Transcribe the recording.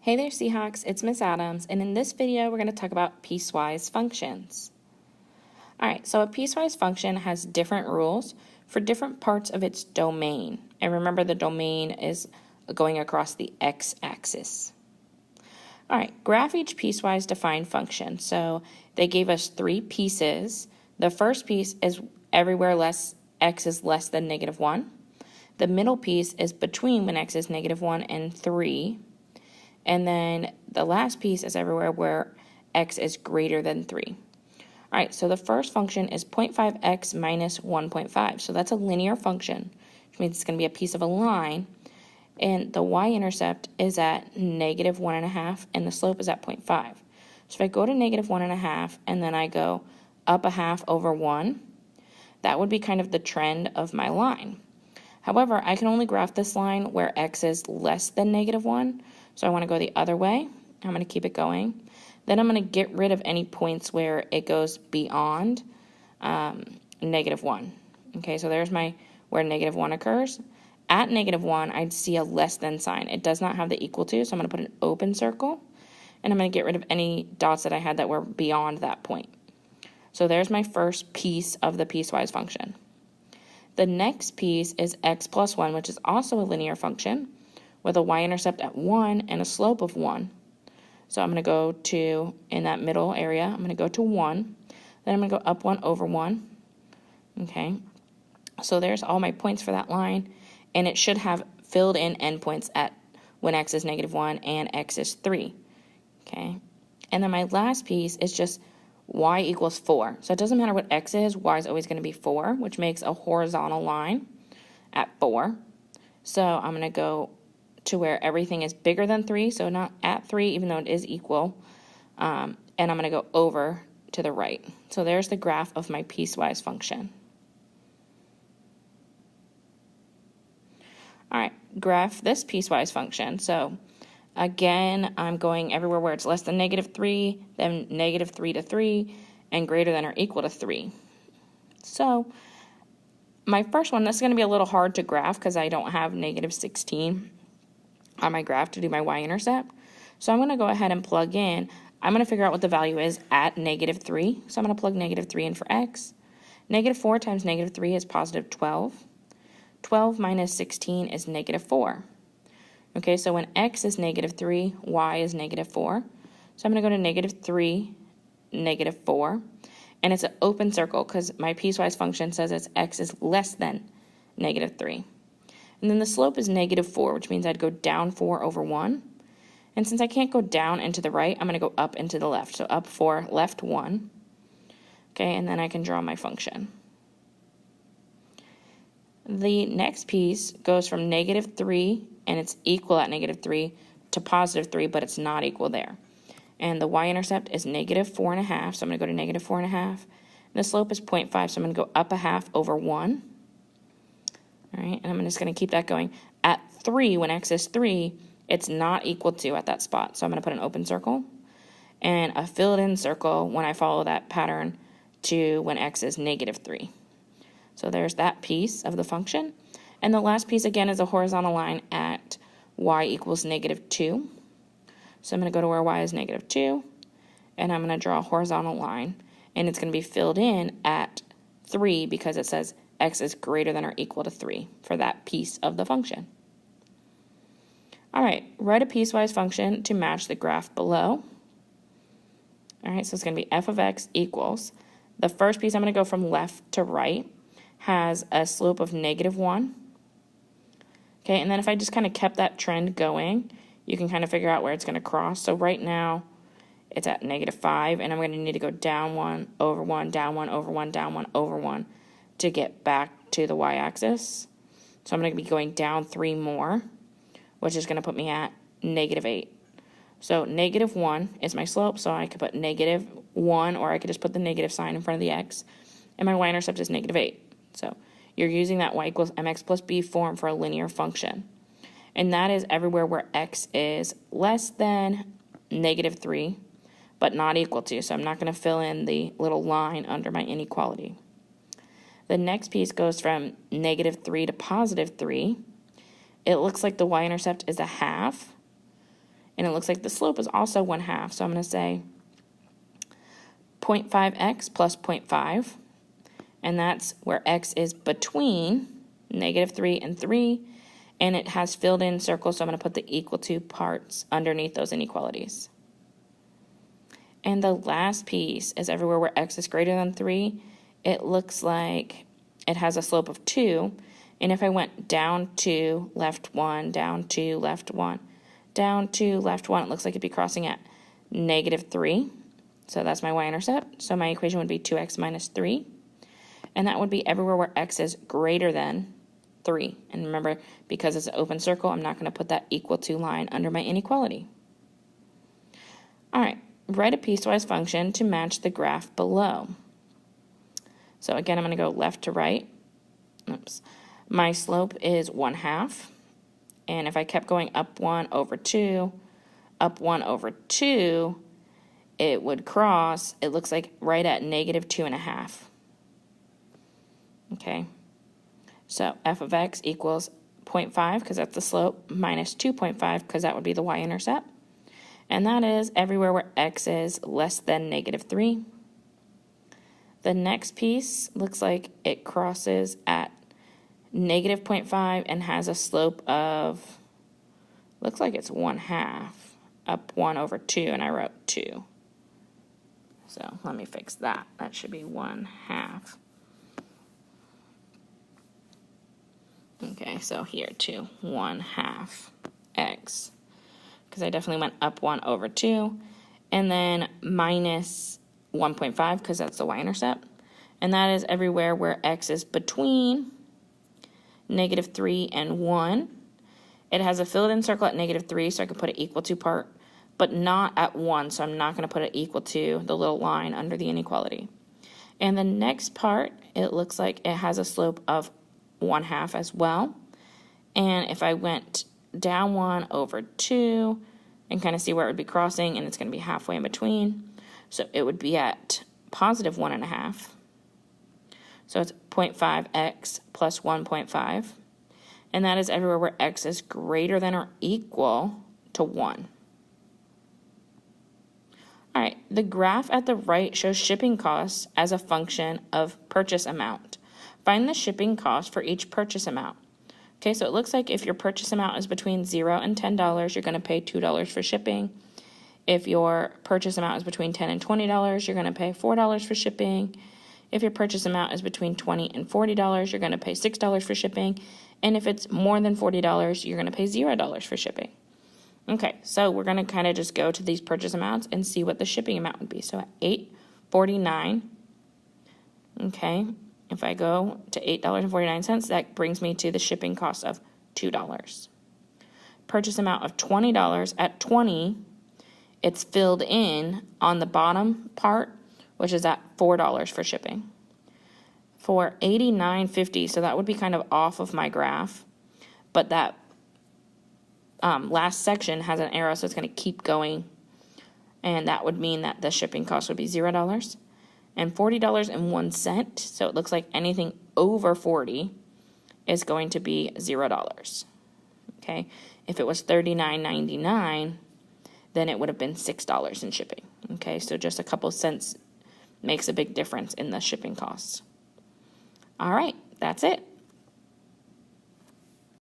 Hey there, Seahawks, it's Miss Adams, and in this video we're going to talk about piecewise functions. Alright, so a piecewise function has different rules for different parts of its domain. And remember, the domain is going across the x-axis. Alright, graph each piecewise defined function. So they gave us 3 pieces. The first piece is everywhere x is less than -1. The middle piece is between when x is -1 and 3. And then the last piece is everywhere where x is greater than 3. All right, so the first function is 0.5x minus 1.5. So that's a linear function, which means it's going to be a piece of a line. And the y-intercept is at -1.5, and the slope is at 0.5. So if I go to -1.5 and then I go up 1/2 over 1, that would be kind of the trend of my line. However, I can only graph this line where x is less than -1. So I want to go the other way. I'm going to keep it going. Then I'm going to get rid of any points where it goes beyond -1. Okay, so there's where -1 occurs. At -1, I'd see a less than sign. It does not have the equal to, so I'm going to put an open circle. And I'm going to get rid of any dots that I had that were beyond that point. So there's my first piece of the piecewise function. The next piece is x plus 1, which is also a linear function, with a y-intercept at 1 and a slope of 1. So I'm going to go to, in that middle area, I'm going to go to 1. Then I'm going to go up 1 over 1. Okay, so there's all my points for that line, and it should have filled in endpoints at when x is -1 and x is 3. Okay, and then my last piece is just y equals 4. So it doesn't matter what x is, y is always going to be 4, which makes a horizontal line at 4. So I'm going to go to where everything is bigger than 3, so not at 3, even though it is equal, and I'm going to go over to the right. So there's the graph of my piecewise function. All right, graph this piecewise function. So again, I'm going everywhere where it's less than -3, then -3 to 3, and greater than or equal to 3. So my first one, this is going to be a little hard to graph because I don't have -16 on my graph to do my y-intercept. So I'm going to go ahead and plug in. I'm going to figure out what the value is at -3. So I'm going to plug -3 in for x. -4 times -3 is positive 12. 12 minus 16 is -4. Okay, so when x is -3, y is -4. So I'm going to go to -3, -4. And it's an open circle because my piecewise function says it's x is less than -3. And then the slope is -4, which means I'd go down 4 over 1. And since I can't go down and to the right, I'm going to go up and to the left. So up 4, left 1. Okay, and then I can draw my function. The next piece goes from -3, and it's equal at -3, to positive 3, but it's not equal there. And the y-intercept is -4.5, so I'm going to go to -4.5. And the slope is 0.5, so I'm going to go up 1/2 over 1. All right, and I'm just going to keep that going. At 3, when x is 3, it's not equal to at that spot. So I'm going to put an open circle and a filled-in circle when I follow that pattern to when x is -3. So there's that piece of the function. And the last piece, again, is a horizontal line at y equals -2. So I'm going to go to where y is -2, and I'm going to draw a horizontal line. And it's going to be filled in at 3 because it says x is greater than or equal to 3 for that piece of the function. All right, write a piecewise function to match the graph below. All right, so it's going to be f of x equals, the first piece I'm going to go from left to right, has a slope of -1. Okay, and then if I just kind of kept that trend going, you can kind of figure out where it's going to cross. So right now, it's at -5, and I'm going to need to go down 1, over 1, down 1, over 1, down 1, over 1 to get back to the y-axis. So I'm going to be going down 3 more, which is going to put me at -8. So -1 is my slope, so I could put -1, or I could just put the negative sign in front of the x, and my y-intercept is -8. So you're using that y equals mx plus b form for a linear function. And that is everywhere where x is less than -3, but not equal to. So I'm not going to fill in the little line under my inequality. The next piece goes from -3 to +3. It looks like the y-intercept is 1/2, And it looks like the slope is also 1/2. So I'm going to say 0.5x plus 0.5. And that's where x is between -3 and 3. And it has filled in circles, so I'm going to put the equal to parts underneath those inequalities. And the last piece is everywhere where x is greater than 3, it looks like it has a slope of 2. And if I went down 2, left 1, down 2, left 1, down 2, left 1, it looks like it'd be crossing at -3. So that's my y-intercept. So my equation would be 2x minus 3. And that would be everywhere where x is greater than 3. And remember, because it's an open circle, I'm not going to put that equal to line under my inequality. All right, write a piecewise function to match the graph below. So again, I'm going to go left to right. Oops. My slope is 1/2. And if I kept going up 1 over 2, up 1 over 2, it would cross, it looks like right at -2.5. Okay. So f of x equals 0.5, because that's the slope, minus 2.5, because that would be the y-intercept. And that is everywhere where x is less than -3. The next piece looks like it crosses at -0.5 and has a slope of, looks like it's 1/2, up 1 over 2, and I wrote 2. So let me fix that. That should be 1/2. Okay, so here too, 1/2 x, because I definitely went up 1 over 2, and then minus 1.5, because that's the y-intercept, and that is everywhere where x is between -3 and 1. It has a filled in circle at -3, so I could put an equal to part, but not at 1, so I'm not going to put it equal to the little line under the inequality. And the next part, it looks like it has a slope of 1/2 as well. And if I went down 1 over 2 and kind of see where it would be crossing, and it's going to be halfway in between, so it would be at positive 1.5. So it's 0.5x plus 1.5. And that is everywhere where x is greater than or equal to 1. All right, the graph at the right shows shipping costs as a function of purchase amount. Find the shipping cost for each purchase amount. Okay, so it looks like if your purchase amount is between $0 and $10, you're going to pay $2 for shipping. If your purchase amount is between $10 and $20, you're going to pay $4 for shipping. If your purchase amount is between $20 and $40, you're going to pay $6 for shipping. And if it's more than $40, you're going to pay $0 for shipping. Okay, so we're going to kind of just go to these purchase amounts and see what the shipping amount would be. So at $8.49, okay, if I go to $8.49, that brings me to the shipping cost of $2. Purchase amount of $20 at 20, it's filled in on the bottom part, which is at $4 for shipping. For $89.50, so that would be kind of off of my graph, but that last section has an arrow, so it's going to keep going, and that would mean that the shipping cost would be $0 and $40.01. So it looks like anything over 40 is going to be $0. Okay, if it was $39.99, then it would have been $6 in shipping. Okay, so just a couple cents makes a big difference in the shipping costs. All right, that's it.